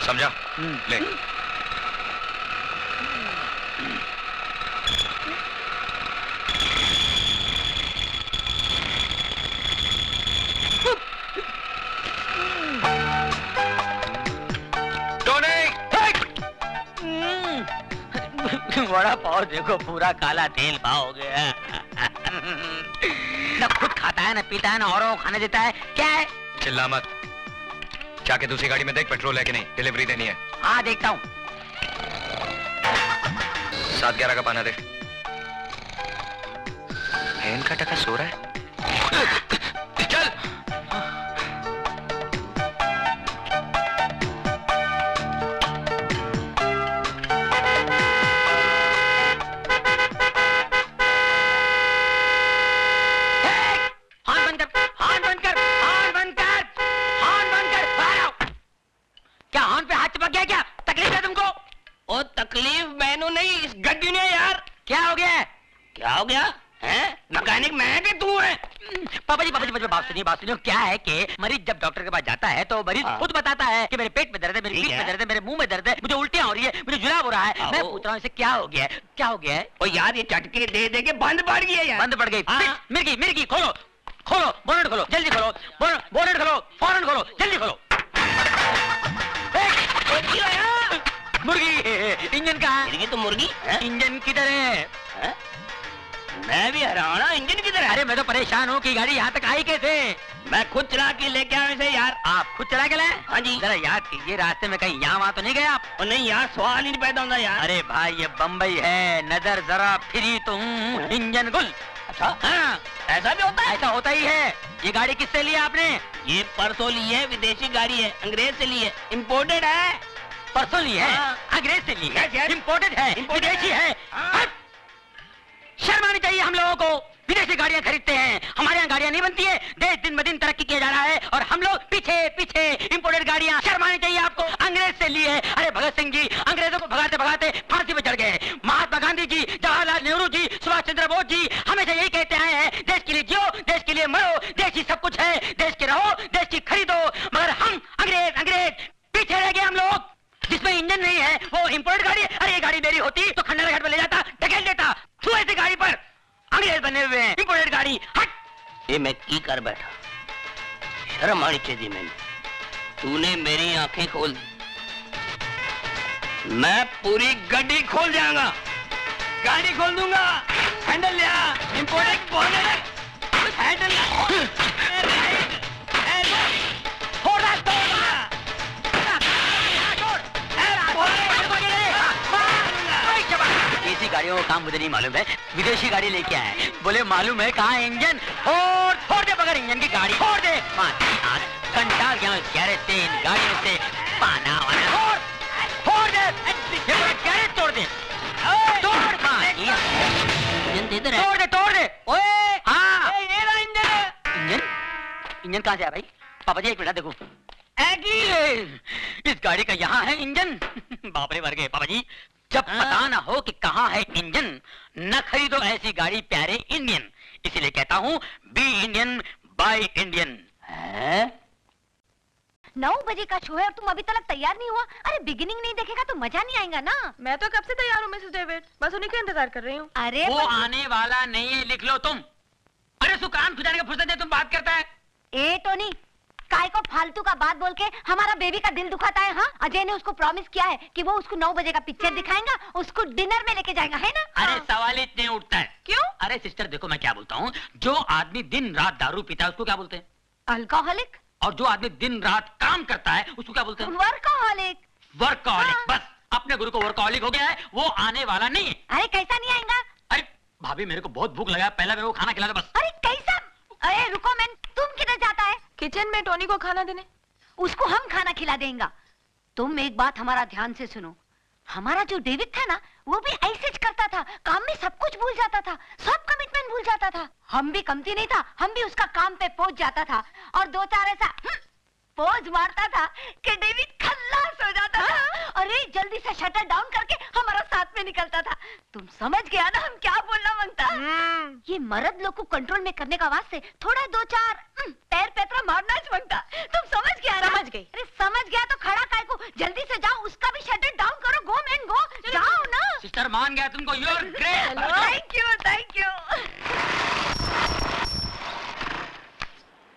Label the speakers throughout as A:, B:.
A: समझा? ले।
B: बड़ा पाव देखो, पूरा काला तेल पाव हो गया। न खुद खाता है, न पीता है, न औरों को खाने देता है। क्या है?
A: चिल्ला मत। जाके दूसरी गाड़ी में देख पेट्रोल है कि नहीं, डिलीवरी देनी है।
B: हाँ देखता हूँ।
A: 7-11 का पाना दे। इनका टका सो रहा है। चल।
B: तकलीफ मैनू नहीं, इस गड्डी ने यार। क्या हो गया? क्या हो गया? हैं? मैकेनिक मैं है कि तू है? पापा जी बात सुनिए। क्या है कि मरीज जब डॉक्टर के पास जाता है तो मरीज खुद बताता है कि मेरे पेट में दर्द है, मेरी पीठ में दर्द है, मेरे मुंह में दर्द है, मुझे उल्टियां हो रही है, मुझे जुलाब हो रहा है। मैं पूछ रहा हूँ इसे क्या हो गया है? क्या हो गया है? ओ यार ये चटके दे दे के बंद पड़ गई है यार। बंद पड़ गई। मिर्गी खोलो बोनेट खोलो, जल्दी खोलो। बोनेट खोलो, फौरन खोलो, जल्दी खोलो। मुर्गी, इंजन कहाँ? मुर्गी तो मुर्गी, इंजन किधर है? मैं भी हैरान हूँ, इंजन किधर है? अरे मैं तो परेशान हूँ कि गाड़ी यहाँ तक आई कैसे? मैं खुद चला के लेके आया इसे यार। आप खुद चला के लाए? हाँ जी। जरा याद कीजिए, रास्ते में कहीं यहाँ वहाँ तो नहीं गए आप? और नहीं, यहाँ सवाल ही नहीं पैदा होता यार। अरे भाई ये बम्बई है, नजर जरा फिरी तो इंजन गुल। अच्छा हाँ, ऐसा भी होता है? ऐसा होता ही है। ये गाड़ी किससे ली आपने? ये परसों ली है, विदेशी गाड़ी है, अंग्रेज से ली है, इम्पोर्टेड है। परसों ली है, अंग्रेज से ली है, इम्पोर्टेड है, विदेशी है। शर्म आनी चाहिए हम लोगों को। विदेशी गाड़ियां खरीदते हैं, हमारे यहाँ गाड़ियां नहीं बनती है। देश दिन ब दिन तरक्की किया जा रहा है और हम लोग पीछे इम्पोर्टेड गाड़ियां। शर्म आनी चाहिए आपको। अंग्रेज से ली है। अरे भगत सिंह जी अंग्रेजों को भगाते भगाते फांसी पे चढ़ गए। महात्मा गांधी जी, जवाहरलाल नेहरू जी, सुभाष चंद्र बोस जी हमेशा यही कहते आए हैं, देश के लिए जियो, देश के लिए मरो, देश ही सब कुछ है, देश के रहो, देश की खरीदो। मगर हम अंग्रेज पीछे रह गए हम लोग। जिसमें इंजन नहीं है वो इम्पोर्टेड गाड़ी है। अरे ये गाड़ी मेरी होती तो खंडारा घाट में ले जाता, ढकेल देता। तू ऐसी गाड़ी पर अंग्रेज बने हुए हैं, इम्पोर्टेड गाड़ी। हट। ये मैं की कर बैठा, शर्म आनी चाहिए मैंने। तूने मेरी आंखें खोल दी, मैं पूरी गड्डी खोल जाऊंगा, गाड़ी खोल दूंगा। हैंडल लिया, इम्पोर्टेड बोनेट, हैंडल देसी गाड़ियों का काम मुझे नहीं मालूम है, विदेशी गाड़ी लेके आए। बोले मालूम है कहाँ इंजन? फोड़ दे बगैर इंजन की गाड़ी, फोड़ दे। घंटा गया गैरेज से, इन गाड़ियों से पाना वाना। फोड़ दे, ये पूरा गैरेज तोड़ दे। तोड़ दे। ओए हाँ, ये रहा इंजन कहाँ से आया भाई? पापा जी एक मिनट देखो, इस गाड़ी का यहाँ है इंजन। बाप रे मर गए पापा जी। जब पता ना हो कि कहाँ है इंजन, न खरीदो ऐसी गाड़ी प्यारे इंडियन। इसीलिए कहता हूँ बी इंडियन बाय इंडियन।
C: 9 बजे का शो है और तुम अभी तक तैयार नहीं हुआ। अरे बिगिनिंग नहीं देखेगा तो मजा नहीं आएगा ना।
D: मैं तो कब से तैयार हूँ मिसेस डेविड, बस उन्हीं का इंतजार कर रही हूँ।
C: अरे
B: वो आने वाला नहीं है, लिख लो तुम। अरे सुकान खुजाने का फुर्सत है, तुम बात करता है।
C: ए टोनी, काय को फालतू का बात बोल के हमारा बेबी का दिल दुखाता है? हाँ, अजय ने उसको प्रॉमिस किया है कि वो उसको 9 बजे का पिक्चर दिखाएगा, उसको डिनर में लेके जाएगा, है ना?
B: अरे सवाल ही नहीं उठता है।
D: क्यों?
B: अरे सिस्टर देखो मैं क्या बोलता हूँ, जो आदमी दिन रात दारू पीता है उसको क्या बोलते हैं?
C: अल्कोहलिक।
B: और जो आदमी दिन रात काम करता है उसको क्या बोलते हैं?
C: वर्कोहलिक।
B: वर्कोहलिक।
C: हाँ।
B: बस अपने गुरु को वर्कोहलिक हो गया है, वो आने वाला नहीं है।
C: अरे कैसा नहीं आएगा?
B: अरे भाभी मेरे को बहुत भूख लगा, पहले मेरे को खाना खिला दो बस।
C: अरे कैसा? अरे रुको मैन, तुम किधर जाता है?
D: किचन में टोनी को खाना देने।
C: उसको हम खाना खिला देंगे। तुम एक बात हमारा ध्यान से सुनो, हमारा जो डेविड था ना, वो भी ऐसे ही करता था, काम में सब कुछ भूल जाता था, सब कमिटमेंट भूल जाता था। हम भी कमती नहीं था, हम भी उसका काम पे पहुंच जाता था और 2-4 ऐसा पोज मारता था कि डेविड खल्लास हो जाता था। अरे जल्दी से शटर डाउन करके हमारा साथ में निकलता था। तुम समझ गया ना हम क्या बोलना मांगता? ये मर्द लोग को कंट्रोल में करने का वास्ते थोड़ा 2-4 पैर पैतरा मारना मांगता। तुम समझ गया ना?
D: समझ गई।
C: अरे समझ गया तो खड़ा काय को, जल्दी से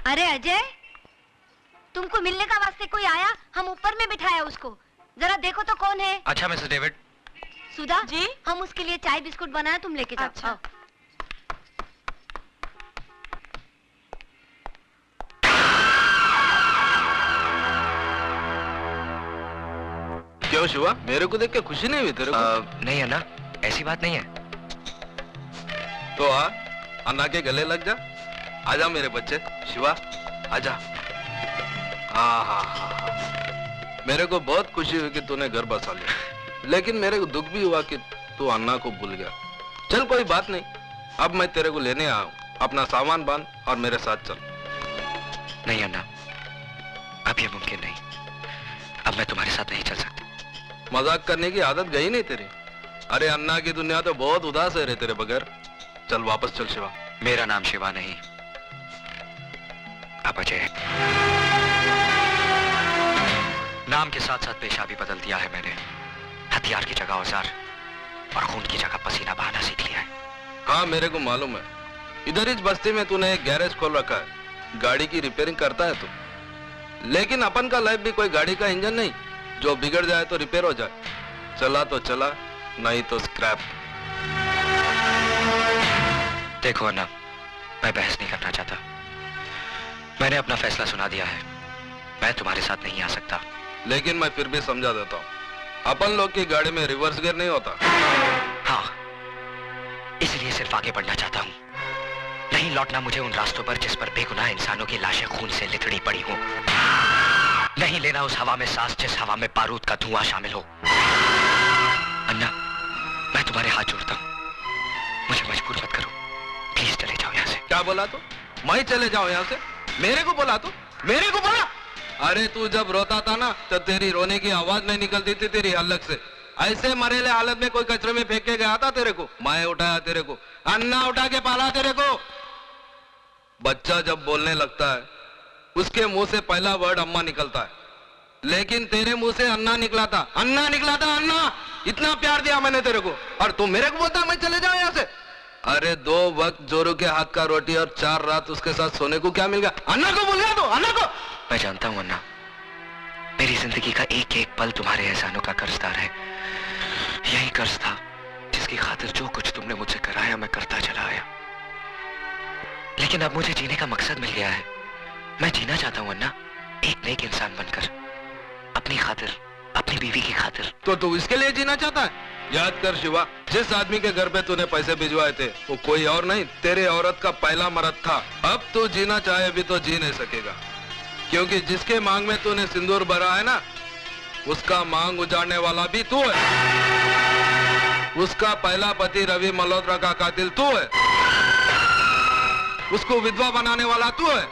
C: अरे अजय, तुमको मिलने का वास्ते कोई आया? हम ऊपर में बिठाया उसको, जरा देखो तो कौन है।
A: अच्छा मिसेस डेविड।
C: सुधा
D: जी?
C: हम उसके लिए चाय बिस्कुट बनाए, तुम लेके जाओ।
D: अच्छा।
C: आओ।
E: क्यों शिवा, मेरे को देख के खुशी नहीं हुई तेरे को?
A: नहीं अन्ना, ऐसी बात नहीं है।
E: तो आ, अन्ना के गले लग जा। आजा मेरे बच्चे, शिवा आजा। हाँ हाँ हाँ, मेरे को बहुत खुशी हुई कि तूने घर बसा लिया, लेकिन मेरे को दुख भी हुआ कि तू अन्ना को भूल गया। चल कोई बात नहीं, अब मैं तेरे को लेने आया हूँ। अपना सामान बांध और मेरे साथ चल।
A: नहीं अन्ना, अब ये मुमकिन नहीं। अब मैं तुम्हारे साथ नहीं चल सकता।
E: मजाक करने की आदत गई नहीं तेरी? अरे अन्ना की दुनिया तो बहुत उदास है रे तेरे बगैर। चल वापस चल शिवा।
A: मेरा नाम शिवा नहीं, अब अजय है। नाम के साथ साथ पेशा भी बदल दिया है मैंने। हथियार की जगह औजार और खून की जगह पसीना बहाना सीख लिया है।
E: हाँ मेरे को मालूम है, इधर इस बस्ती में तूने एक गैरेज खोल रखा है, गाड़ी की रिपेयरिंग करता है तू। लेकिन अपन का लाइफ भी कोई गाड़ी का इंजन नहीं, जो बिगड़ जाए तो रिपेयर हो जाए। चला तो चला, नहीं तो स्क्रैप।
A: देखो अन्ना, मैं बहस नहीं करना चाहता। मैंने अपना फैसला सुना दिया है। मैं तुम्हारे साथ नहीं आ सकता।
E: लेकिन मैं फिर भी समझा देता हूँ, अपन लोग की गाड़ी में रिवर्स गियर नहीं होता।
A: हाँ, इसलिए सिर्फ आगे बढ़ना चाहता हूँ, नहीं लौटना मुझे उन रास्तों पर जिस पर बेगुनाह इंसानों की लाशें खून से लिथड़ी पड़ी हो। नहीं लेना उस हवा में सांस जिस हवा में बारूद का धुआं शामिल हो। अन्ना, मैं तुम्हारे हाथ जोड़ता हूँ, मुझे मजबूर मत करो। प्लीज चले जाओ यहाँ से।
E: क्या बोला तू? मैं चले जाऊं यहाँ से? मेरे को बोला तू? मेरे को बोला? अरे तू जब रोता था ना, तो तेरी रोने की आवाज नहीं निकलती थी तेरी हलक से। ऐसे मरेले हालत में कोई कचरे में फेंक के गया था तेरे को? मैं उठाया तेरे को, अन्ना उठा के पाला तेरे को। बच्चा जब बोलने लगता है, उसके मुंह से पहला वर्ड अम्मा निकलता है, लेकिन तेरे मुंह से अन्ना निकला था। अन्ना निकला था, अन्ना। इतना प्यार दिया मैंने तेरे को, और तू मेरे को बोलता मैं चले जाऊं यहाँ से? अरे 2 वक्त जोरू के हाथ का रोटी और 4 रात उसके साथ सोने को क्या मिल गया? अन्ना को भूल गया तू? अन्ना को?
A: मैं जानता हूँ अन्ना, मेरी जिंदगी का एक एक पल तुम्हारे एहसानों का कर्जदार है। यही कर्ज था जिसकी खातिर जो कुछ तुमने मुझसे कराया मैं करता चला आया। लेकिन अब मुझे जीने का मकसद मिल गया है। मैं जीना चाहता हूँ अन्ना, एक नेक इंसान बनकर, अपनी खातिर, अपनी बीवी की खातिर।
E: तो तू इसके लिए जीना चाहता है? याद कर शिवा, जिस आदमी के घर पे तूने पैसे भिजवाए थे वो कोई और नहीं, तेरे औरत का पहला मर्द था। अब तू जीना चाहे भी तो जी नहीं सकेगा, क्योंकि जिसके मांग में तूने सिंदूर भरा है ना, उसका मांग उजाड़ने वाला भी तू है। उसका पहला पति रवि मल्होत्रा का कातिल तू है। उसको विधवा बनाने वाला तू है।